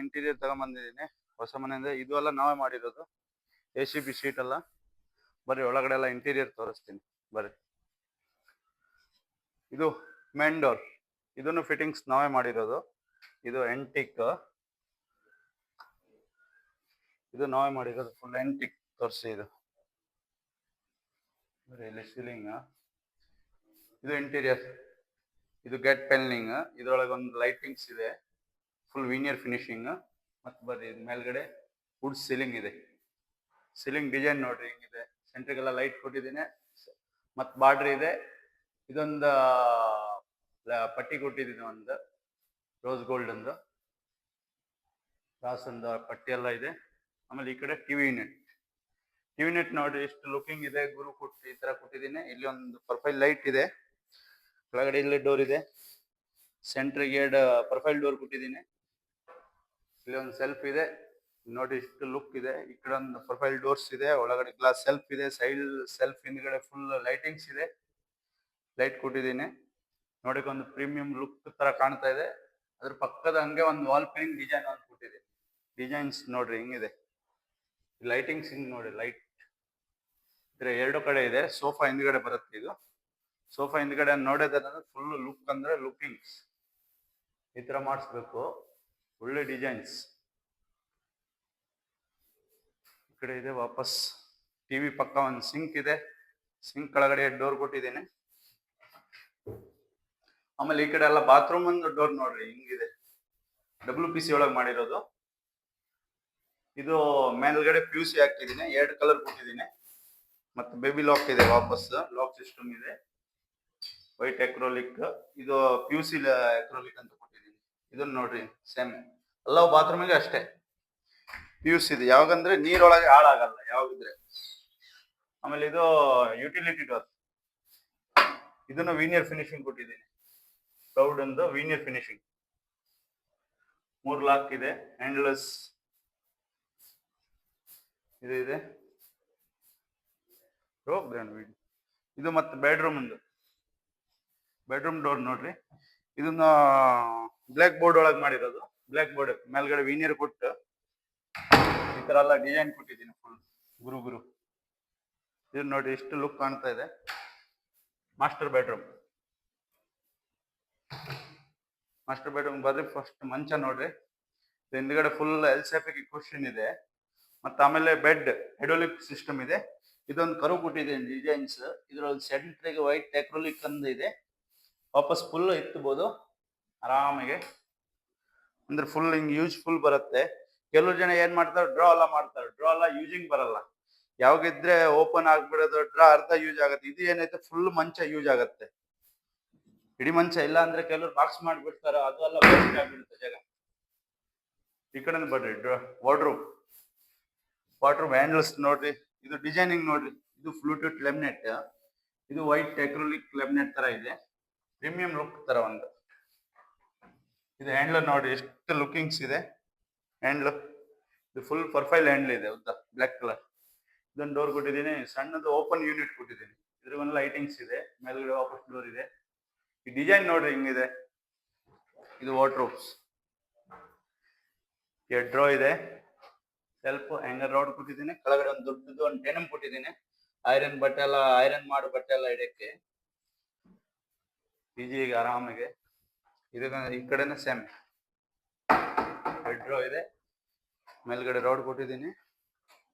Interior ತಗೊಂಬಂದಿದ್ದೀನಿ ಹೊಸ ಮನೆಯಿಂದ. ಇದು ಎಲ್ಲ ನಾವೇ ಮಾಡಿರೋದು. ACB ಶೀಟ್ ಎಲ್ಲ. ಬರ್ರಿ ಒಳಗಡೆ ಎಲ್ಲ ಇಂಟೀರಿಯರ್ ತೋರಿಸ್ತೀನಿ ಬರ್ರಿ. ಇದು ಮೇನ್ ಡೋರ್. ಇದನ್ನು ಫಿಟ್ಟಿಂಗ್ಸ್ ನಾವೇ ಮಾಡಿರೋದು. ಇದು ಎಂಟಿಕ್. ಇದು ನಾವೇ ಮಾಡಿರೋದು ಫುಲ್ ಎಂಟಿಕ್ ತೋರಿಸಿ. ಇದು ಬರೀ ಇಲ್ಲಿ ಸೀಲಿಂಗ್. ಇದು ಇಂಟೀರಿಯರ್. ಇದು ಗೆಟ್ ಪೆನ್ಲಿಂಗ್. ಇದರೊಳಗೆ ಒಂದು ಲೈಟಿಂಗ್ಸ್ ಇದೆ. Full veneer finishing. ಮತ್ತೆ ಬರ್ರಿ ಇದು ಮೇಲ್ಗಡೆ ವುಡ್ ಸೀಲಿಂಗ್ ಇದೆ. ಸೀಲಿಂಗ್ ಡಿಸೈನ್ ನೋಡ್ರಿ ಹಿಂಗಿದೆ. ಸೆಂಟ್ರಿಗೆಲ್ಲ ಲೈಟ್ ಕೊಟ್ಟಿದ್ದೀನಿ. ಮತ್ತು ಬಾರ್ಡ್ರ್ ಇದೆ. ಇದೊಂದು ಪಟ್ಟಿ ಕೊಟ್ಟಿದ್ದೀನಿ, ಒಂದು ರೋಸ್ ಗೋಲ್ಡ್ ಒಂದು ರಾಸ್ ಒಂದು ಪಟ್ಟಿ ಎಲ್ಲ ಇದೆ. ಆಮೇಲೆ ಈ ಕಡೆ ಟಿವಿ ಯೂನಿಟ್ ನೋಡ್ರಿ ಎಷ್ಟು ಲುಕಿಂಗ್ ಇದೆ. ಗುರು ಕೊಟ್ಟು ಈ ತರ ಕೊಟ್ಟಿದ್ದೀನಿ. ಇಲ್ಲಿ ಒಂದು ಪ್ರೊಫೈಲ್ ಲೈಟ್ ಇದೆ. ಕೆಳಗಡೆ ಇಲ್ಲಿ ಡೋರ್ ಇದೆ. ಸೆಂಟ್ರಿಗೆ ಎರಡು ಪ್ರೊಫೈಲ್ ಡೋರ್ ಕೊಟ್ಟಿದ್ದೀನಿ. ಇಲ್ಲಿ ಒಂದು ಸೆಲ್ಫ್ ಇದೆ ನೋಡಿ, ಇಷ್ಟು ಲುಕ್ ಇದೆ. ಈ ಕಡೆ ಒಂದು ಪ್ರೊಫೈಲ್ ಡೋರ್ಸ್ ಇದೆ. ಒಳಗಡೆ ಗ್ಲಾಸ್ ಸೆಲ್ಫ್ ಇದೆ. ಸೈಡ್ ಸೆಲ್ಫ್ ಹಿಂದ್ಗಡೆ ಫುಲ್ ಲೈಟಿಂಗ್ಸ್ ಇದೆ. ಲೈಟ್ ಕೊಟ್ಟಿದ್ದೀನಿ ನೋಡಿ, ಒಂದು ಪ್ರೀಮಿಯಂ ಲುಕ್ ತರ ಕಾಣ್ತಾ ಇದೆ. ಅದ್ರ ಪಕ್ಕದ ಹಂಗೆ ಒಂದು ವಾಲ್ ಪೇಂಟ್ ಡಿಸೈನ್ ಅಂತ ಕೊಟ್ಟಿದೆ. ಡಿಸೈನ್ಸ್ ನೋಡ್ರಿ ಹಿಂಗಿದೆ. ಲೈಟಿಂಗ್ಸ್ ಹಿಂಗ್ ನೋಡಿ, ಲೈಟ್ ಎರಡು ಕಡೆ ಇದೆ. ಸೋಫಾ ಹಿಂದ್ಗಡೆ ಬರುತ್ತೆ. ಇದು ಸೋಫಾ ಹಿಂದ್ಗಡೆ ನೋಡೋದಂದ್ರೆ ಫುಲ್ ಲುಕ್ ಅಂದ್ರೆ ಲುಕಿಂಗ್ಸ್ ಈ ತರ ಮಾಡಿಸ್ಬೇಕು. ಒಳ್ಳೆ ಡಿಸೈನ್ಸ್. ಈ ಕಡೆ ಇದೆ ವಾಪಸ್ ಟಿವಿ ಪಕ್ಕ ಒಂದು ಸಿಂಕ್ ಇದೆ. ಸಿಂಕ್ ಕೆಳಗಡೆ ಡೋರ್ ಕೊಟ್ಟಿದ್ದೇನೆ. ಆಮೇಲೆ ಈ ಕಡೆ ಎಲ್ಲ ಬಾತ್ರೂಮ್ ಒಂದು ಡೋರ್ ನೋಡ್ರಿ ಹಿಂಗಿದೆ. WPC ಒಳಗೆ ಮಾಡಿರೋದು. ಇದು ಮೇಲ್ಗಡೆ PUC ಹಾಕಿದ್ದೀನಿ. 2 ಕಲರ್ ಕೊಟ್ಟಿದ್ದೀನಿ. ಮತ್ತೆ ಬೇಬಿ ಲಾಕ್ ಇದೆ. ವಾಪಸ್ ಲಾಕ್ ಸಿಸ್ಟಮ್ ಇದೆ. ವೈಟ್ ಎಕ್ರೋಲಿಕ್. ಇದು PUC ಎಕ್ರೋಲಿಕ್ ಅಂತ ಕೊಟ್ಟಿದ್ದೀನಿ. ಇದನ್ನ ನೋಡ್ರಿ ಸೇಮ್ ಎಲ್ಲ ಬಾತ್ರೂಮಿಗೆ ಅಷ್ಟೇ PUC ಇದೆ. ಯಾವಾಗಂದ್ರೆ ನೀರೊಳಗೆ ಹಾಳಾಗಲ್ಲ ಯಾವಾಗಿದ್ರೆ. ಆಮೇಲೆ ಇದು ಯುಟಿಲಿಟಿ ಡೋರ್. ಇದನ್ನು ವೀನಿಯರ್ ಫಿನಿಶಿಂಗ್ ಕೊಟ್ಟಿದ್ದೀನಿ. ಪ್ರೌಡ್ ಒಂದು ವೀನಿಯರ್ ಫಿನಿಶಿಂಗ್. 3 ಲಾಕ್ ಇದೆ. ಹ್ಯಾಂಡ್ಲೆಸ್ ಇದು ಇದೆ. ಇದು ಮತ್ತೆ ಬೆಡ್ರೂಮ್ ಡೋರ್ ನೋಡ್ರಿ. ಇದನ್ನ ಬ್ಲ್ಯಾಕ್ ಬೋರ್ಡ್ ಒಳಗೆ ಮಾಡಿರೋದು. ಬ್ಲ್ಯಾಕ್ ಬೋರ್ಡ್ ಮೇಲ್ಗಡೆ ವೀನಿಯರ್ ಕೊಟ್ಟು ಈ ತರ ಎಲ್ಲ ಡಿಸೈನ್ ಕೊಟ್ಟಿದ್ದೀನಿ ಫುಲ್ ಗುರು. ಇದು ನೋಡ್ರಿ ಎಷ್ಟು ಲುಕ್ ಕಾಣ್ತಾ ಇದೆ. ಮಾಸ್ಟರ್ ಬೆಡ್ರೂಮ್ ಬರ್ರಿ. ಫಸ್ಟ್ ಮಂಚ ನೋಡ್ರಿ. ಹಿಂದ್ಗಡೆ ಫುಲ್ ಎಲ್ಸೆಫಿಕ್ ಕ್ವಶನ್ ಇದೆ. ಮತ್ತೆ ಆಮೇಲೆ ಬೆಡ್ ಹೆಡೋಲಿಕ್ ಸಿಸ್ಟಮ್ ಇದೆ. ಇದೊಂದು ಕರು ಕೊಟ್ಟಿದ್ದೀನಿ ಡಿಸೈನ್ಸ್. ಇದ್ರೊಳಗೆ ಸೆಂಟ್ರಿಗೆ ವೈಟ್ ಎಕ್ರೋಲಿಕ್ ಅಂದ ಇದೆ. ವಾಪಸ್ ಫುಲ್ ಎತ್ತಬಹುದು ಆರಾಮಾಗಿ. ಅಂದ್ರೆ ಫುಲ್ ಹಿಂಗ್ ಯೂಸ್ಫುಲ್ ಬರುತ್ತೆ. ಕೆಲವು ಜನ ಏನ್ ಮಾಡ್ತಾರೆ, ಡ್ರಾ ಎಲ್ಲ ಯೂಸಿಂಗ್ ಬರಲ್ಲ. ಯಾವಾಗಿದ್ರೆ ಓಪನ್ ಆಗ್ಬಿಡೋದು, ಡ್ರಾ ಅರ್ಧ ಯೂಸ್ ಆಗುತ್ತೆ. ಇದು ಏನೈತೆ ಫುಲ್ ಮಂಚ ಯೂಸ್ ಆಗುತ್ತೆ. ಇಡೀ ಮಂಚ ಇಲ್ಲ ಅಂದ್ರೆ ಕೆಲವರು ಬಾಕ್ಸ್ ಮಾಡಿಬಿಡ್ತಾರ, ಅದು ಎಲ್ಲ ವೇಸ್ಟ್ ಆಗ್ಬಿಡುತ್ತೆ ಜಾಗ. ಈ ಕಡೆ ಬರ್ರಿ ವಾರ್ಡ್ರೂಮ್ ಹ್ಯಾಂಡಲ್ಸ್ ನೋಡ್ರಿ. ಇದು ಡಿಸೈನಿಂಗ್ ನೋಡ್ರಿ. ಇದು ಫ್ಲೂಟೆಡ್ ಲೆಮಿನೇಟ್. ಇದು ವೈಟ್ ಎಕ್ರೋಲಿಕ್ ಲೆಮಿನೇಟ್ ತರ ಇದೆ. ಪ್ರೀಮಿಯಂ ಲುಕ್ ತರ ಒಂದು. ಇದು ಹ್ಯಾಂಡ್ಲರ್ ನೋಡಿ ಎಷ್ಟು ಲುಕಿಂಗ್ಸ್ ಇದೆ. ಹ್ಯಾಂಡ್ಲ್ ಇದು ಫುಲ್ ಪ್ರೊಫೈಲ್ ಹ್ಯಾಂಡ್ಲ್ ಇದೆ ಉದ್ದ ಬ್ಲ್ಯಾಕ್ ಕಲರ್. ಇದೊಂದು ಡೋರ್ ಕೊಟ್ಟಿದ್ದೀನಿ. ಸಣ್ಣದು ಓಪನ್ ಯೂನಿಟ್ ಕೊಟ್ಟಿದ್ದೀನಿ. ಇದ್ರಿಗೊಂದು ಲೈಟಿಂಗ್ಸ್ ಇದೆ. ಮೇಲ್ಗಡೆ ವಾಪಸ್ ಡೋರ್ ಇದೆ. ಈ ಡಿಸೈನ್ ನೋಡ್ರಿ ಹಿಂಗಿದೆ. ಇದು ವಾರ್ಡ್ರೋಬ್ಸ್. ಡ್ರಾ ಇದೆ. ಸೆಲ್ಫ್ ಹ್ಯಾಂಗರ್ ರಾಡ್ ಕೊಟ್ಟಿದ್ದೀನಿ. ಕೆಳಗಡೆ ಒಂದು ದೊಡ್ಡದು ಒಂದು ಡೆನಮ್ ಕೊಟ್ಟಿದ್ದೀನಿ. ಐರನ್ ಮಾಡೋ ಬಟ್ಟೆ ಎಲ್ಲ ಇಡಕ್ಕೆ ಈಜಿಗೆ ಆರಾಮಾಗೆ. ಈ ಕಡೆನೇ ಸೇಮ್ ಡ್ರಾ ಇದೆ. ಮೇಲ್ಗಡೆ ರಾಡ್ ಕೊಟ್ಟಿದ್ದೀನಿ.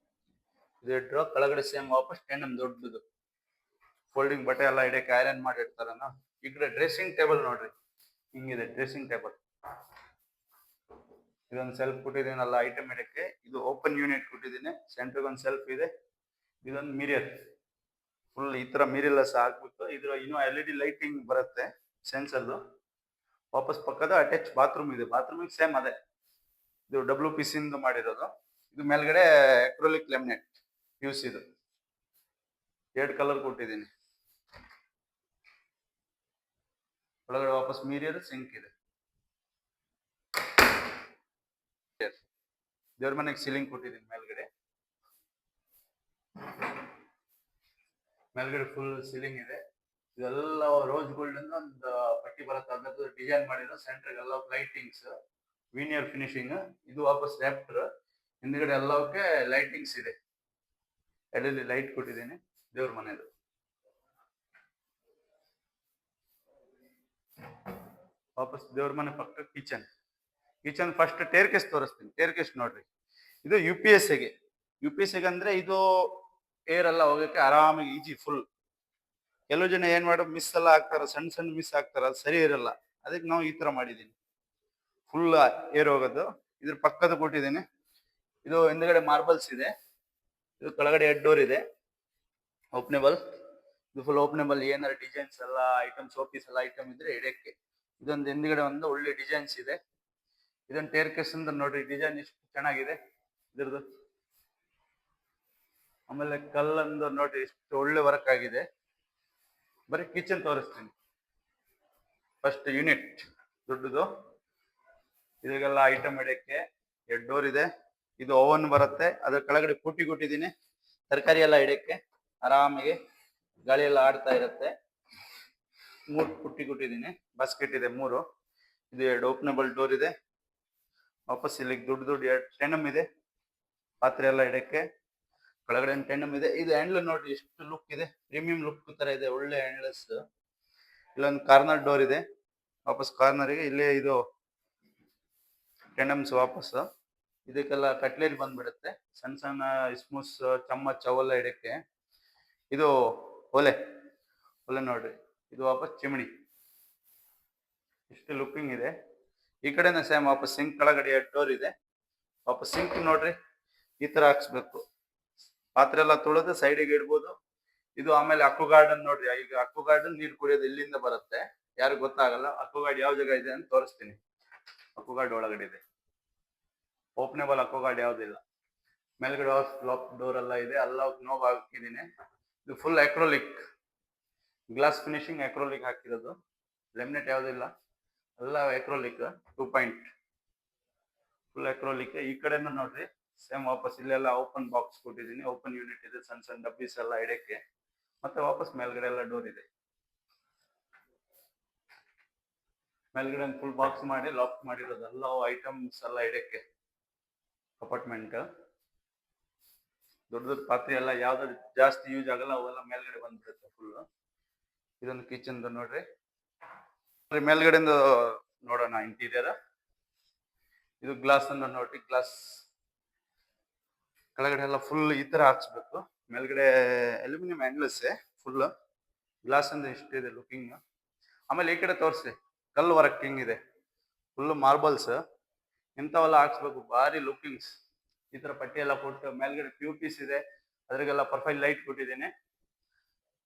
ಇದು ಡ್ರಾ. ಕೆಳಗಡೆ ಸೇಮ್ ವಾಪಸ್ ಡೆನಮ್ ದೊಡ್ಡದು. ಫೋಲ್ಡಿಂಗ್ ಬಟ್ಟೆ ಎಲ್ಲ ಇಡಕ್ಕೆ ಐರನ್ ಮಾಡಿ ಇಡ್ತಾರಲ್ಲ. ಈ ಕಡೆ ಡ್ರೆಸ್ಸಿಂಗ್ ಟೇಬಲ್ ನೋಡ್ರಿ ಹಿಂಗಿದೆ. Dressing table. ಇದೊಂದು ಸೆಲ್ಫ್ ಕೊಟ್ಟಿದ್ದೀನಲ್ಲ ಐಟಮ್ ಇಡಕ್ಕೆ. ಇದು ಓಪನ್ ಯೂನಿಟ್ ಕೊಟ್ಟಿದ್ದೀನಿ. ಸೆಂಟ್ರಿಗೆ ಒಂದು ಸೆಲ್ಫ್ ಇದೆ. ಇದೊಂದು ಮಿರರ್. ಫುಲ್ ಈ ತರ ಮಿರರ್ಲೆಸ್ ಹಾಕ್ಬಿಟ್ಟು ಇದ್ರ ಇನ್ನೂ LED ಲೈಟಿಂಗ್ ಬರುತ್ತೆ ಸೆನ್ಸರ್ದು. ವಾಪಸ್ ಪಕ್ಕದ ಅಟ್ಯಾಚ್ ಬಾತ್ರೂಮ್ ಇದೆ. ಬಾತ್ರೂಮಿಗೆ ಸೇಮ್ ಅದೇ. ಇದು WPC ಇಂದ ಮಾಡಿರೋದು. ಇದು ಮೇಲ್ಗಡೆ ಎಕ್ರೋಲಿಕ್ ಲೆಮಿನೇಟ್ PUC. ಇದು 2 ಕಲರ್ ಕೊಟ್ಟಿದ್ದೀನಿ. ಒಳಗಡೆ ವಾಪಸ್ ಮಿರರ್ ಸಿಂಕ್ ಇದೆ. ದೇವ್ರ ಮನೆಗೆ ಸೀಲಿಂಗ್ ಕೊಟ್ಟಿದ್ದೀನಿ. ಮೇಲ್ಗಡೆ ಫುಲ್ ಸೀಲಿಂಗ್ ಇದೆ. ಇದೆಲ್ಲ ರೋಸ್ ಗೋಲ್ಡ್ ಒಂದು ಪಟ್ಟಿ ಬರುತ್ತೆ. ಅದರದ್ದು ಡಿಸೈನ್ ಮಾಡಿರೋ. ಸೆಂಟ್ರಿಗೆ ಎಲ್ಲ ಲೈಟಿಂಗ್ಸ್. Veneer finishing. ಇದು ವಾಪಸ್ ರ್ಯಾಪ್ಟರ್. ಹಿಂದ್ಗಡೆ ಎಲ್ಲವಕ್ಕೆ ಲೈಟಿಂಗ್ಸ್ ಇದೆ. ಎಲ್ಲಿ ಲೈಟ್ ಕೊಟ್ಟಿದ್ದೇನೆ. ದೇವ್ರ ಮನೆದು. ವಾಪಸ್ ದೇವ್ರ ಮನೆ ಪಕ್ಕ kitchen. Kitchen first tear case ತೋರಿಸ್ತೀನಿ. ಟೇರ್ ಕೇಸ್ ನೋಡ್ರಿ. ಇದು UPSCಗೆ. UPSCಗೆ ಅಂದ್ರೆ ಇದು ಏರ್ ಎಲ್ಲ ಹೋಗಕ್ಕೆ ಆರಾಮಾಗಿ ಈಜಿ ಫುಲ್. ಕೆಲವು ಜನ ಏನ್ ಮಾಡೋ ಮಿಸ್ ಎಲ್ಲ ಆಗ್ತಾರ, ಸಣ್ಣ ಸಣ್ಣ ಮಿಸ್ ಆಗ್ತಾರ, ಅದು ಸರಿ ಇರಲ್ಲ. ಅದಕ್ಕೆ ನಾವು ಈ ತರ ಮಾಡಿದೀನಿ. ಫುಲ್ ಏರ್ ಹೋಗೋದು. ಇದ್ರ ಪಕ್ಕದ ಕೊಟ್ಟಿದ್ದೀನಿ. ಇದು ಹಿಂದ್ಗಡೆ ಮಾರ್ಬಲ್ಸ್ ಇದೆ. ಇದು ಕೆಳಗಡೆ ಹೆಡ್ ಡೋರ್ ಇದೆ, ಓಪನೇಬಲ್. ಇದು ಫುಲ್ ಓಪನೇಬಲ್. ಏನಾರ ಡಿಸೈನ್ಸ್ ಎಲ್ಲ ಐಟಮ್, ಶೋಪೀಸ್ ಎಲ್ಲ ಐಟಮ್ ಇದ್ರೆ ಇಡಕ್ಕೆ. ಇದೊಂದು ಹಿಂದ್ಗಡೆ ಒಂದು ಒಳ್ಳೆ ಡಿಸೈನ್ಸ್ ಇದೆ. ಇದೊಂದು ಟೇರ್ ಕೇಸ್ ಅಂತ ನೋಡ್ರಿ, ಡಿಸೈನ್ ಎಷ್ಟು ಚೆನ್ನಾಗಿದೆ ಇದ್ರದ್ದು. ಆಮೇಲೆ ಕಲ್ಲಂದು ನೋಡ್ರಿ ಎಷ್ಟು ಒಳ್ಳೆ ವರ್ಕ್ ಆಗಿದೆ. ಬರೀ ಕಿಚನ್ ತೋರಿಸ್ತೀನಿ. ಫಸ್ಟ್ ಯೂನಿಟ್ ದೊಡ್ಡದು. ಇದಕ್ಕೆಲ್ಲ ಐಟಮ್ ಇಡಕ್ಕೆ 2 ಡೋರ್ ಇದೆ. ಇದು ಓವನ್ ಬರುತ್ತೆ. ಅದ್ರ ಕೆಳಗಡೆ ಪುಟ್ಟಿ ಕೊಟ್ಟಿದ್ದೀನಿ, ತರಕಾರಿ ಎಲ್ಲ ಇಡಕ್ಕೆ ಆರಾಮಿಗೆ. ಗಾಳಿ ಎಲ್ಲ ಆಡ್ತಾ ಇರುತ್ತೆ. 3 ಪುಟ್ಟಿ ಕೊಟ್ಟಿದ್ದೀನಿ. ಬಾಸ್ಕೆಟ್ ಇದೆ 3. ಇದು 2 ಓಪನಬಲ್ ಡೋರ್ ಇದೆ. ವಾಪಸ್ ಇಲ್ಲಿಗೆ ದೊಡ್ಡ ದೊಡ್ಡ 2 ಟೆನಮ್ ಇದೆ, ಪಾತ್ರೆ ಎಲ್ಲ ಇಡಕ್ಕೆ. ಕೆಳಗಡೆ ಟೆನಮ್ ಇದೆ. ಇದು ಹ್ಯಾಂಡ್ಲ್ ನೋಡ್ರಿ ಎಷ್ಟು ಲುಕ್ ಇದೆ, ಪ್ರೀಮಿಯಂ ಲುಕ್ ತರ ಇದೆ, ಒಳ್ಳೆ ಹ್ಯಾಂಡ್ಲಸ್. ಇಲ್ಲೊಂದು ಕಾರ್ನರ್ ಡೋರ್ ಇದೆ. ವಾಪಸ್ ಕಾರ್ನರ್ಗೆ ಇಲ್ಲೇ ಇದು ಟೆನಮ್ಸ್ ವಾಪಸ್. ಇದಕ್ಕೆಲ್ಲ ಕಟ್ಲೇರಿ ಬಂದ್ಬಿಡುತ್ತೆ, ಸಣ್ಣ ಸಣ್ಣ ಸ್ಮೂಸ್, ಚಮ್ಮಚ್ ಅವೆಲ್ಲ ಇಡಕ್ಕೆ. ಇದು ಒಲೆ ನೋಡ್ರಿ. ಇದು ವಾಪಸ್ ಚಿಮಣಿ. ಇಷ್ಟು ಲುಕಿಂಗ್ ಇದೆ. ಈ ಕಡೆನ ಸೇಮ್ ವಾಪಸ್ ಸಿಂಕ್ ಕೆಳಗಡೆ 2 ಡೋರ್ ಇದೆ. ವಾಪಸ್ ಸಿಂಕ್ ನೋಡ್ರಿ ಈ ತರ ಹಾಕ್ಸ್ಬೇಕು. ಪಾತ್ರೆ ಎಲ್ಲ ತೊಳೆದು ಸೈಡಿಗೆ ಇಡ್ಬೋದು. ಇದು ಆಮೇಲೆ ಅಕ್ಕು ಗಾರ್ಡನ್ ನೋಡ್ರಿ. ಈಗ ಅಕ್ಕು ಗಾರ್ಡನ್ ನೀರು ಕುಡಿಯೋದು ಇಲ್ಲಿಂದ ಬರುತ್ತೆ, ಯಾರಿಗೂ ಗೊತ್ತಾಗಲ್ಲ. ಅಕ್ಕು ಗಾರ್ಡ್ ಯಾವ ಜಾಗ ಇದೆ ಅಂತ ತೋರಿಸ್ತೀನಿ. ಅಕ್ಕು ಗಾರ್ಡ್ ಒಳಗಡೆ ಇದೆ. ಓಪನೇಬಲ್ ಅಕ್ಕು ಗಾರ್ಡ್ ಯಾವುದಿಲ್ಲ. ಮೇಲ್ಗಡೆ ಲಾಕ್ ಡೋರ್ ಎಲ್ಲ ಇದೆ. ಎಲ್ಲ ನೋವು ಹಾಕಿದ್ದೀನಿ. ಇದು ಫುಲ್ ಅಕ್ರೋಲಿಕ್ ಗ್ಲಾಸ್ ಫಿನಿಶಿಂಗ್, ಅಕ್ರೋಲಿಕ್ ಹಾಕಿರೋದು. ಲೆಮಿನೇಟ್ ಯಾವುದಿಲ್ಲ, ಎಲ್ಲ ಅಕ್ರೋಲಿಕ್ 2 ಪಾಯಿಂಟ್ ಫುಲ್ ಅಕ್ರೋಲಿಕ್. ಈ ಕಡೆನೂ ನೋಡ್ರಿ ಸೇಮ್ ವಾಪಸ್ ಇಲ್ಲೆಲ್ಲ ಓಪನ್ ಬಾಕ್ಸ್ ಕೊಟ್ಟಿದ್ದೀನಿ. ಓಪನ್ ಯೂನಿಟ್ ಇದೆ, ಸಣ್ಣ ಸಣ್ಣ ಡಬ್ಬೀಸ್ ಎಲ್ಲ ಇಡಕ್ಕೆ. ಮತ್ತೆ ವಾಪಸ್ ಮೇಲ್ಗಡೆ ಎಲ್ಲ ಡೋರ್ ಇದೆ. ಮೇಲ್ಗಡೆ ಫುಲ್ ಬಾಕ್ಸ್ ಮಾಡಿ ಲಾಕ್ ಮಾಡಿರೋದು, ಎಲ್ಲ ಐಟಮ್ಸ್ ಎಲ್ಲ ಇಡಕ್ಕೆ. ಅಪಾರ್ಟ್ಮೆಂಟ್ ದೊಡ್ಡ ದೊಡ್ಡ ಪಾತ್ರೆ ಎಲ್ಲ ಯಾವ್ದು ಜಾಸ್ತಿ ಯೂಸ್ ಆಗಲ್ಲ, ಅವೆಲ್ಲ ಮೇಲ್ಗಡೆ ಬಂದ್ಬಿಡುತ್ತೆ ಫುಲ್. ಇದೊಂದು ಕಿಚನ್ ನೋಡ್ರಿ. ಮೇಲ್ಗಡೆಯಿಂದ ನೋಡೋಣ ಇಂಟೀರಿಯರ್. ಇದು ಗ್ಲಾಸ್ ಅನ್ನ ನೋಡ್ರಿ. ಗ್ಲಾಸ್ ಕೆಳಗಡೆ ಎಲ್ಲ ಫುಲ್ ಈ ತರ ಹಾಕ್ಸ್ಬೇಕು. ಮೇಲ್ಗಡೆ ಅಲ್ಯೂಮಿನಿಯಂ ಹ್ಯಾಂಡ್ಲೆಸ್ ಫುಲ್. ಗ್ಲಾಸ್ ಅಂದ್ರೆ ಇಷ್ಟಿದೆ ಲುಕಿಂಗ್. ಆಮೇಲೆ ಈ ಕಡೆ ತೋರಿಸಿ, ಕಲ್ಲು ವರ್ಕಿಂಗ್ ಇದೆ, ಫುಲ್ ಮಾರ್ಬಲ್ಸ್. ಇಂಥವೆಲ್ಲ ಹಾಕ್ಸ್ಬೇಕು, ಭಾರಿ ಲುಕಿಂಗ್ಸ್. ಈ ತರ ಪಟ್ಟಿ ಎಲ್ಲ ಕೊಟ್ಟು ಮೇಲ್ಗಡೆ POPs ಇದೆ. ಅದ್ರಿಗೆಲ್ಲ ಪ್ರೊಫೈಲ್ ಲೈಟ್ ಕೊಟ್ಟಿದ್ದೇನೆ,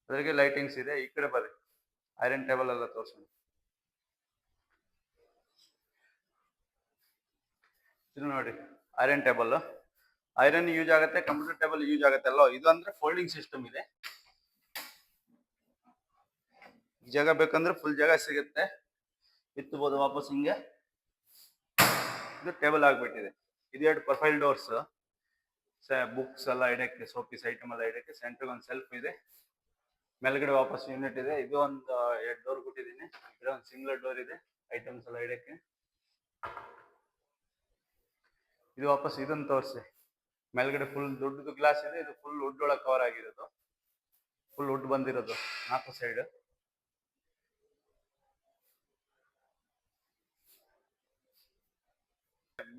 ಅದ್ರಿಗೆ ಲೈಟಿಂಗ್ಸ್ ಇದೆ. ಈ ಕಡೆ ಬರ್ರಿ, ಐರನ್ ಟೇಬಲ್ ಎಲ್ಲ ತೋರಿಸೋಣ. ಇದು ನೋಡಿ ಐರನ್ ಟೇಬಲ್. ಐರನ್ ಯೂಸ್ ಆಗುತ್ತೆ, ಕಂಪ್ಯೂಟರ್ ಟೇಬಲ್ ಯೂಸ್ ಆಗುತ್ತೆ ಅಲ್ಲ. ಇದು ಅಂದ್ರೆ ಫೋಲ್ಡಿಂಗ್ ಸಿಸ್ಟಮ್ ಇದೆ. ಜಾಗ ಬೇಕಂದ್ರೆ ಫುಲ್ ಜಾಗ ಸಿಗುತ್ತೆ, ಇತ್ತಬಹುದು ವಾಪಸ್ ಹಿಂಗೆ. ಇದು ಟೇಬಲ್ ಆಗ್ಬಿಟ್ಟಿದೆ. ಇದು 2 ಪ್ರೊಫೈಲ್ ಡೋರ್ಸ್, ಬುಕ್ಸ್ ಎಲ್ಲ ಇಡಕ್ಕೆ, ಶೋಪೀಸ್ ಐಟಮ್ ಎಲ್ಲ ಇಡಕ್ಕೆ. ಸೆಂಟ್ರಿಗೆ ಒಂದು ಸೆಲ್ಫ್ ಇದೆ. ಮೇಲ್ಗಡೆ ವಾಪಸ್ ಯೂನಿಟ್ ಇದೆ. ಇದು ಒಂದು 2 ಡೋರ್ ಕೊಟ್ಟಿದ್ದೀನಿ. ಈ ಒಂದು ಸಿಂಗಲ್ ಡೋರ್ ಇದೆ, ಐಟಮ್ಸ್ ಎಲ್ಲ ಇಡಕ್ಕೆ. ಇದು ವಾಪಸ್ ಇದನ್ನು ತೋರಿಸಿ. ಮೇಲ್ಗಡೆ ಫುಲ್ ದೊಡ್ಡದು ಗ್ಲಾಸ್ ಇದೆ. ಇದು ಫುಲ್ ವುಡ್ ಒಳಗೆ ಕವರ್ ಆಗಿರೋದು, ಫುಲ್ ವುಡ್ ಬಂದಿರೋದು 4 ಸೈಡ್.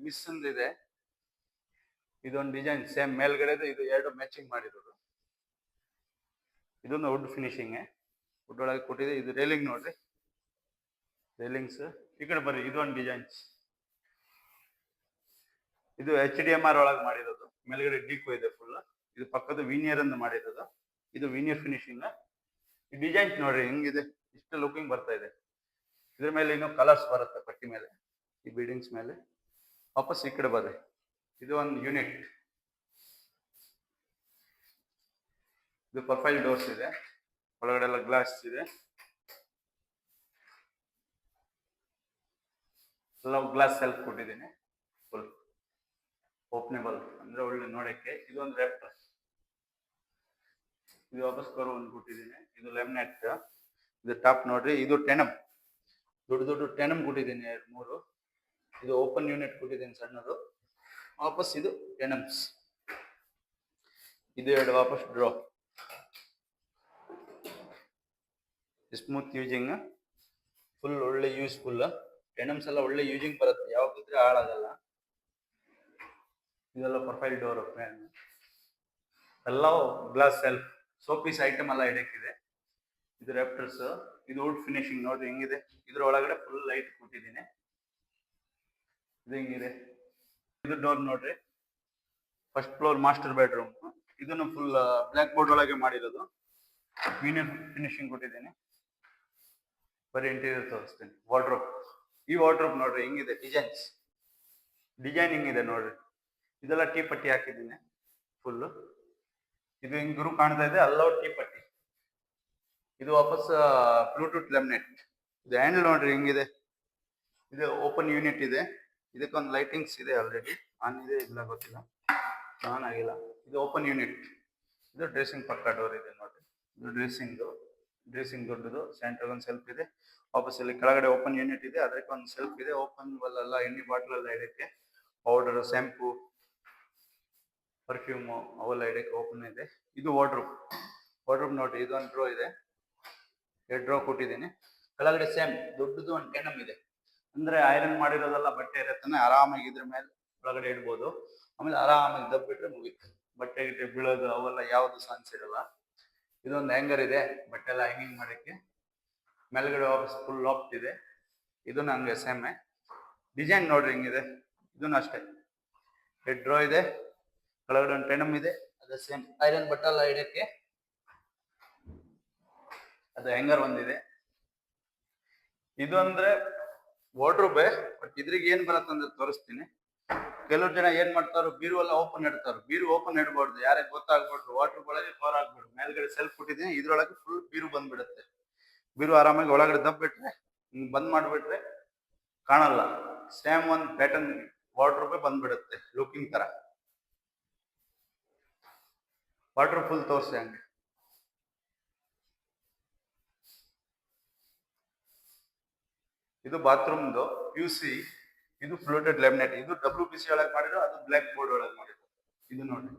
ಮಿಸ್ ಇದೆ. ಇದೊಂದು ಡಿಸೈನ್ ಸೇಮ್ ಮೇಲ್ಗಡೆ. ಇದು 2 ಮ್ಯಾಚಿಂಗ್ ಮಾಡಿರೋದು. ಇದೊಂದು ವುಡ್ ಫಿನಿಶಿಂಗ್, ವುಡ್ ಒಳಗೆ ಕೊಟ್ಟಿದೆ. ಇದು ರೇಲಿಂಗ್ ನೋಡ್ರಿ, ರೇಲಿಂಗ್ಸ್. ಈ ಕಡೆ ಬರ್ರಿ, ಇದೊಂದು ಡಿಸೈನ್ಸ್. ಇದು HDMR ಒಳಗೆ ಮಾಡಿರೋದು. ಮೇಲ್ಗಡೆ ಡಿಕೋ ಇದೆ ಫುಲ್. ಇದು ಪಕ್ಕದ ವೀನಿಯರ್ ಅಂತ ಮಾಡಿರೋದು. ಇದು ವೀನಿಯರ್ ಫಿನಿಶಿಂಗ್. ಈ ಡಿಸೈನ್ಸ್ ನೋಡ್ರಿ ಹೆಂಗಿದೆ, ಇಷ್ಟು ಲುಕಿಂಗ್ ಬರ್ತಾ ಇದೆ. ಇದ್ರ ಮೇಲೆ ಇನ್ನೂ ಕಲರ್ಸ್ ಬರುತ್ತೆ ಪಟ್ಟಿ ಮೇಲೆ, ಈ ಬಿಲ್ಡಿಂಗ್ಸ್ ಮೇಲೆ. ವಾಪಸ್ ಈ ಕಡೆ ಬರ್ರಿ, ಇದು ಒಂದು ಯೂನಿಟ್. ಇದು ಪ್ರೊಫೈಲ್ ಡೋರ್ಸ್ ಇದೆ, ಒಳಗಡೆ ಎಲ್ಲ ಗ್ಲಾಸ್ ಇದೆ. ಎಲ್ಲ ಗ್ಲಾಸ್ ಸೆಲ್ಫ್ ಕೊಟ್ಟಿದ್ದೀನಿ, ಫುಲ್ ಓಪನೇಬಲ್ ಅಂದ್ರೆ ಒಳ್ಳೆ ನೋಡಕ್ಕೆ. ಇದೊಂದು ರೆಪ್ಟ್. ಇದು ವಾಪಸ್ ಕರು ಒಂದು ಕೊಟ್ಟಿದ್ದೀನಿ. ಇದು ಲೆಮಿನೇಟ್. ಇದು ಟಾಪ್ ನೋಡ್ರಿ. ಇದು ಟೆನಮ್, ದೊಡ್ಡ ದೊಡ್ಡ ಟೆನಮ್ ಕೊಟ್ಟಿದ್ದೀನಿ 2-3. ಇದು ಓಪನ್ ಯೂನಿಟ್ ಕೊಟ್ಟಿದ್ದೀನಿ ಸಣ್ಣದು. ವಾಪಸ್ ಇದು ಟೆನಮ್ಸ್, ಇದು ಎರಡು ವಾಪಸ್ ಡ್ರಾ. ಸ್ಮೂತ್ ಯೂಸಿಂಗ್, ಫುಲ್ ಒಳ್ಳೆ ಯೂಸ್ಫುಲ್. ಟೆನಮ್ಸ್ ಎಲ್ಲ ಒಳ್ಳೆ ಯೂಸಿಂಗ್ ಬರುತ್ತೆ, ಯಾವಾಗಿದ್ರೆ ಹಾಳಾಗಲ್ಲ. ಇದೆಲ್ಲ ಪ್ರೊಫೈಲ್ ಡೋರ್, ಎಲ್ಲ ಗ್ಲಾಸ್ ಸೆಲ್ಫ್, ಸೋಪೀಸ್ ಐಟಮ್ ಎಲ್ಲ ಇಡಕ್ಕಿದೆ. ಇದು ರೆಪ್ಟರ್ಸ್, ಇದು ವುಡ್ ಫಿನಿಶಿಂಗ್ ನೋಡ್ರಿ ಹೆಂಗಿದೆ. ಇದ್ರ ಒಳಗಡೆ ಫುಲ್ ಲೈಟ್ ಕೊಟ್ಟಿದ್ದೀನಿ. ಇದು ಹೆಂಗಿದೆ, ಇದು ಡೋರ್ ನೋಡ್ರಿ, ಫಸ್ಟ್ ಫ್ಲೋರ್ ಮಾಸ್ಟರ್ ಬೆಡ್ರೂಮ್. ಇದನ್ನು ಫುಲ್ ಬ್ಲ್ಯಾಕ್ ಬೋರ್ಡ್ ಒಳಗೆ ಮಾಡಿರೋದು, ಮೀನಿಯರ್ ಫಿನಿಶಿಂಗ್ ಕೊಟ್ಟಿದ್ದೀನಿ. ಬರೀ ಇಂಟೀರಿಯರ್ ತೋರಿಸ್ತೀನಿ. ವಾರ್ಡ್ರೋಬ್, ಈ ವಾರ್ಡ್ರೋಬ್ ನೋಡ್ರಿ ಹೆಂಗಿದೆ, ಡಿಸೈನ್ ಹೆಂಗಿದೆ ನೋಡ್ರಿ. ಇದೆಲ್ಲ ಟೀ ಪಟ್ಟಿ ಹಾಕಿದ್ದೀನಿ ಫುಲ್ಲು. ಇದು ಹಿಂಗ್ ಗುರು ಕಾಣ್ತಾ ಇದೆ, ಅಲ್ಲೋ ಟೀ ಪಟ್ಟಿ. ಇದು ವಾಪಸ್ ಬ್ಲೂಟೂತ್ ಲ್ಯಾಮಿನೇಟ್. ಇದು ಹ್ಯಾಂಡಲ್ ನೋಡ್ರಿ ಹೆಂಗಿದೆ. ಇದು ಓಪನ್ ಯೂನಿಟ್ ಇದೆ, ಇದಕ್ಕೊಂದು ಲೈಟಿಂಗ್ಸ್ ಇದೆ, ಆಲ್ರೆಡಿ ಆನ್ ಇದೆ ಇಲ್ಲ ಗೊತ್ತಿಲ್ಲ, ಆನ್ ಆಗಿಲ್ಲ. ಇದು ಓಪನ್ ಯೂನಿಟ್. ಇದು ಡ್ರೆಸ್ಸಿಂಗ್ ಪಕ್ಕ ಡೋರ್ ಇದೆ ನೋಡ್ರಿ. ಇದು ಡ್ರೆಸ್ಸಿಂಗ್ ದೊಡ್ಡದು, ಸೆಂಟರ್ ಒಂದು ಸೆಲ್ಫ್ ಇದೆ. ವಾಪಸ್ ಇಲ್ಲಿ ಕೆಳಗಡೆ ಓಪನ್ ಯೂನಿಟ್ ಇದೆ, ಅದಕ್ಕೆ ಒಂದು ಸೆಲ್ಫ್ ಇದೆ. ಓಪನ್ ಅಲ್ಲ, ಎಣ್ಣೆ ಬಾಟ್ಲ್ ಎಲ್ಲ ಇದಕ್ಕೆ, ಪೌಡರ್, ಶಾಂಪೂ, ಪರ್ಫ್ಯೂಮು ಅವೆಲ್ಲ ಇದಕ್ಕೆ ಓಪನ್ ಇದೆ. ಇದು ವಾರ್ಡ್ರೋಬ್ ನೋಡ್ರಿ, ಇದೊಂದು ಡ್ರೋ ಇದೆ, 2 ಡ್ರೋ ಕೊಟ್ಟಿದ್ದೀನಿ. ಕೆಳಗಡೆ ಸೇಮ್ ದೊಡ್ಡದು ಒಂದು ಟೆನಮ್ ಇದೆ, ಅಂದ್ರೆ ಐರನ್ ಮಾಡಿರೋದೆಲ್ಲ ಬಟ್ಟೆ ಇರತ್ತಾನೆ, ಆರಾಮಾಗಿ ಇದ್ರ ಮೇಲೆ ಒಳಗಡೆ ಇಡ್ಬೋದು. ಆಮೇಲೆ ಆರಾಮಾಗಿ ದಬ್ಬಿಟ್ರೆ ಮುಗೀತು. ಬಟ್ಟೆ ಗಿಟ್ಟೆ ಬೀಳೋದು ಅವೆಲ್ಲ ಯಾವ್ದು ಚಾನ್ಸ್ ಇರಲ್ಲ. ಇದೊಂದು ಹ್ಯಾಂಗರ್ ಇದೆ, ಬಟ್ಟೆ ಎಲ್ಲ ಹ್ಯಾಂಗಿಂಗ್ ಮಾಡಕ್ಕೆ. ಮೇಲ್ಗಡೆ ವಾಪಸ್ ಫುಲ್ ಲಾಫ್ಟ್ ಇದೆ. ಇದನ್ನ ಹಂಗೆ ಸೇಮೆ ಡಿಸೈನ್ ನೋಡ್ರಿ ಹೆಂಗಿದೆ. ಇದನ್ನು ಅಷ್ಟೇ 2 ಡ್ರೋ ಇದೆ, ಕೆಳಗಡೆ ಒಂದು ಟೆನಮ್ ಇದೆ, ಅದೇ ಸೇಮ್ ಐರನ್ ಬಟ್ಟೆ ಎಲ್ಲ ಇಡಕ್ಕೆ. ಅದು ಹ್ಯಾಂಗರ್ ಒಂದಿದೆ. ಇದು ಅಂದ್ರೆ ವಾರ್ಡ್ರೋಬೇ, ಬಟ್ ಇದ್ರಿಗೆ ಏನ್ ಬರತ್ತಂದ್ರೆ ತೋರಿಸ್ತೀನಿ. ಕೆಲವ್ರು ಜನ ಏನ್ ಮಾಡ್ತಾರೋ, ಬೀರು ಎಲ್ಲ ಓಪನ್ ಇಡ್ತಾರ. ಬೀರು ಓಪನ್ ಇಡಬಾರ್ದು, ಯಾರಿಗೆ ಗೊತ್ತಾಗ್ಬಾರ್ದು. ವಾರ್ಡ್ರೋಬ್ ಒಳಗೆ ಕವರ್ ಆಗ್ಬಿಡು. ಮೇಲ್ಗಡೆ ಸೆಲ್ಫ್ ಕೊಟ್ಟಿದ್ದೀನಿ, ಇದ್ರೊಳಗೆ ಫುಲ್ ಬೀರು ಬಂದ್ಬಿಡುತ್ತೆ. ಬೀರು ಆರಾಮಾಗಿ ಒಳಗಡೆ ದಬ್ಬಿಟ್ರೆ, ಹಿಂಗ್ ಬಂದ್ ಮಾಡ್ಬಿಟ್ರೆ ಕಾಣಲ್ಲ. ಸೇಮ್ ಒಂದು ಪ್ಯಾಟರ್ನ್ ವಾರ್ಡ್ರೋಬೇ ಬಂದ್ಬಿಡುತ್ತೆ, ಲುಕಿಂಗ್ ತರ. ವಾರ್ಡ್ರೋಬ್ ಫುಲ್ ತೋರಿಸಿ ಹಂಗೆ. ಇದು ಬಾತ್ರೂಮ್ದು PUC. ಇದು ಫ್ಲೋಟೆಡ್ ಲ್ಯಾಮಿನೇಟ್. ಇದು WPC ಒಳಗೆ ಮಾಡಿರೋ, ಅದು ಬ್ಲ್ಯಾಕ್ ಬೋರ್ಡ್ ಒಳಗೆ ಮಾಡಿರೋ. ಇದು ನೋಡಿ,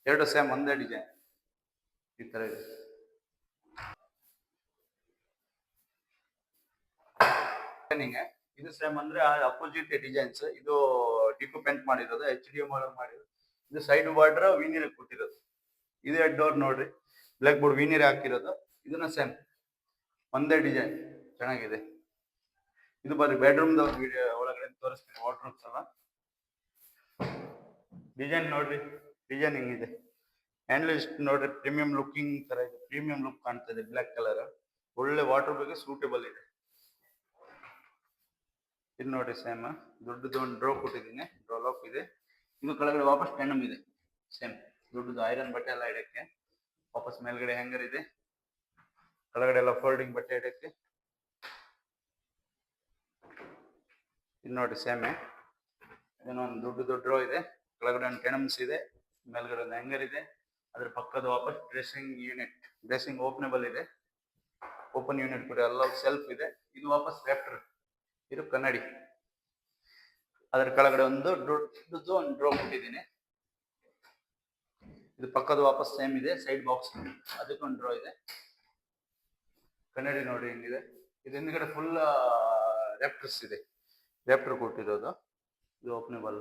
2 ಸೇಮ್ ಒಂದೇ ಡಿಸೈನ್, ಈ ತರ ಇದೆ. ಇದು ಸೇಮ್ ಅಂದ್ರೆ ಅಪೋಸಿಟ್ ಡಿಸೈನ್ಸ್. ಇದು ಡಿಕೋ ಪೇಂಟ್ ಮಾಡಿರೋದು, HDM ಒಳಗೆ ಮಾಡಿರೋದು. ಇದು ಸೈಡ್ ಬಾರ್ಡರ್ ವೀನೀರ್ ಕೊಟ್ಟಿರೋದು. ಇದು 2 ಡೋರ್ ನೋಡ್ರಿ, ಬ್ಲ್ಯಾಕ್ ಬೋರ್ಡ್ ವೀನೀರ್ ಹಾಕಿರೋದು. ಇದನ್ನ ಸೇಮ್ ಒಂದೇ ಡಿಸೈನ್, ಚೆನ್ನಾಗಿದೆ. ಇದು ಬರ್ರಿ ಬೆಡ್ರೂಮ್ ವಿಡಿಯೋ ಒಳಗಡೆ ತೋರಿಸ್ತೀನಿ. ವಾರ್ಡ್ರೋಬ್ಸ್ ಎಲ್ಲ ಡಿಸೈನ್ ನೋಡ್ರಿ, ಡಿಸೈನ್ ಹೆಂಗಿದೆ. ಹ್ಯಾಂಡಲ್ ನೋಡ್ರಿ, ಪ್ರೀಮಿಯಂ ಲುಕಿಂಗ್ ತರ ಇದೆ, ಪ್ರೀಮಿಯಂ ಲುಕ್ ಕಾಣ್ತಾ ಇದೆ. ಬ್ಲ್ಯಾಕ್ ಕಲರ್ ಒಳ್ಳೆ ವಾರ್ಡ್ರೋಬ್ಗೆ ಸೂಟೇಬಲ್ ಇದೆ. ಇದು ನೋಡಿ ಸೇಮ್ ದೊಡ್ಡದು ಒಂದು ಡ್ರೋ ಕೊಟ್ಟಿದ್ದೀನಿ, ಡ್ರೋ ಲಾಕ್ ಇದೆ. ಇದು ಕೆಳಗಡೆ ವಾಪಸ್ ಟೆನಮ್ ಇದೆ, ಸೇಮ್ ದೊಡ್ಡದು ಐರನ್ ಬಟ್ಟೆ ಎಲ್ಲ ಇಡಕ್ಕೆ. ವಾಪಸ್ ಮೇಲ್ಗಡೆ ಹ್ಯಾಂಗರ್ ಇದೆ, ಕೆಳಗಡೆ ಎಲ್ಲ ಫೋಲ್ಡಿಂಗ್ ಬಟ್ಟೆ ಇಡಕ್ಕೆ. ಇದು ನೋಡಿ ಸೇಮೆ, ಇದನ್ನೊಂದು ದೊಡ್ಡ ಡ್ರೋ ಇದೆ, ಕೆಳಗಡೆ ಒಂದು ಟೆನಮ್ಸ್ ಇದೆ, ಮೇಲ್ಗಡೆ ಒಂದು ಹ್ಯಾಂಗರ್ ಇದೆ. ಅದ್ರ ಪಕ್ಕದ ವಾಪಸ್ ಡ್ರೆಸ್ಸಿಂಗ್ ಓಪನೇಬಲ್ ಇದೆ. ಓಪನ್ ಯೂನಿಟ್ ಕೂಡ ಎಲ್ಲ ಸೆಲ್ಫ್ ಇದೆ. ಇದು ವಾಪಸ್ ರ್ಯಾಪ್ಟರ್, ಇದು ಕನ್ನಡಿ. ಅದ್ರ ಕೆಳಗಡೆ ಒಂದು ದೊಡ್ಡದು ಒಂದು ಡ್ರೋ ಕೊಟ್ಟಿದ್ದೀನಿ. ಇದು ಪಕ್ಕದ ವಾಪಸ್ ಸೇಮ್ ಇದೆ, ಸೈಡ್ ಬಾಕ್ಸ್, ಅದಕ್ಕೊಂದು ಡ್ರೋ ಇದೆ. ಕನ್ನಡಿ ನೋಡಿ ಹೆಂಗಿದೆ. ಇದು ಹಿಂದ್ಗಡೆ ಫುಲ್ ರ್ಯಾಪ್ಟರ್ಸ್ ಇದೆ, ರ್ಯಾಪ್ಟರ್ ಕೊಟ್ಟಿರೋದು. ಇದು ಓಪನೇಬಲ್.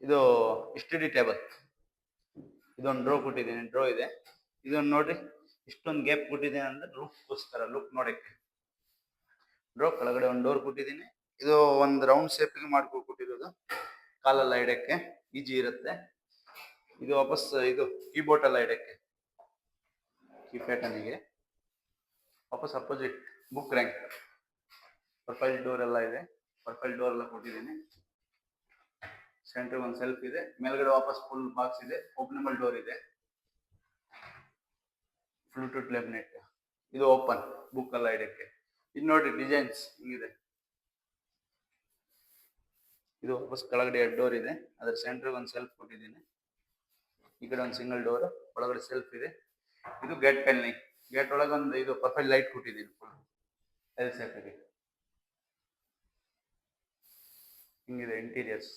ಇದು ಸ್ಟಡಿ ಟೇಬಲ್, ಇದೊಂದು ಡ್ರೋ ಕೊಟ್ಟಿದ್ದೀನಿ, ಡ್ರೋ ಇದೆ. ಇದೊಂದು ನೋಡ್ರಿ, ಇಷ್ಟೊಂದು ಗ್ಯಾಪ್ ಕೊಟ್ಟಿದ್ದೀನಿ ಅಂದ್ರೆ ಲುಕ್ಗೋಸ್ಕರ, ಲುಕ್ ನೋಡಕ್ಕೆ. ಡ್ರೋ ಕೆಳಗಡೆ ಒಂದು ಡೋರ್ ಕೊಟ್ಟಿದ್ದೀನಿ. ಇದು ಒಂದು ರೌಂಡ್ ಶೇಪ್ಗೆ ಮಾಡ್ಕೊಟ್ಟಿರೋದು, ಕಾಲೆಲ್ಲ ಇಡಕ್ಕೆ ಈಜಿ ಇರುತ್ತೆ. ಇದು ವಾಪಸ್ ಇದು ಕೀಬೋರ್ಡ್ ಎಲ್ಲ ಇಡಕ್ಕೆ, ಕೀ ಪ್ಯಾಟರ್ನಿಗೆ. ವಾಪಸ್ opposite book rank, profile door ಎಲ್ಲ ಇದೆ, ಪ್ರೊಫೈಲ್ ಡೋರ್ ಎಲ್ಲ ಕೊಟ್ಟಿದ್ದೀನಿ. ಸೆಂಟರ್ ಒಂದು ಸೆಲ್ಫ್ ಇದೆ, ಮೇಲ್ಗಡೆ ವಾಪಸ್ ಫುಲ್ ಬಾಕ್ಸ್ ಇದೆ, ಓಪನೇಬಲ್ ಡೋರ್ ಇದೆ, ಬ್ಲೂಟೂತ್ ಲ್ಯಾಮಿನೇಟ್. ಇದು ಓಪನ್, ಬುಕ್ ಎಲ್ಲ ಇಡಕ್ಕೆ. ಇದು ನೋಡಿ ಡಿಸೈನ್ಸ್ ಹಿಂಗಿದೆ. ಇದು ವಾಪಸ್ ಕೆಳಗಡೆ 2 ಡೋರ್ ಇದೆ, ಅದ್ರ ಸೆಂಟರ್ ಒಂದು ಸೆಲ್ಫ್ ಕೊಟ್ಟಿದ್ದೀನಿ. ಈ ಕಡೆ ಒಂದು ಸಿಂಗಲ್ ಡೋರ್, ಒಳಗಡೆ ಸೆಲ್ಫ್ ಇದೆ. ಇದು ಗೇಟ್ ಪೆನ್ನಿಂಗ್, ಗೇಟ್ ಒಳಗೆ ಒಂದು ಇದು ಪ್ರೊಫೈಲ್ ಲೈಟ್ ಕೊಟ್ಟಿದ್ದೀನಿ ಫುಲ್ ಎಲ್ ಶೇಪ್ಗೆ. ಹಿಂಗಿದೆ ಇಂಟೀರಿಯರ್ಸ್.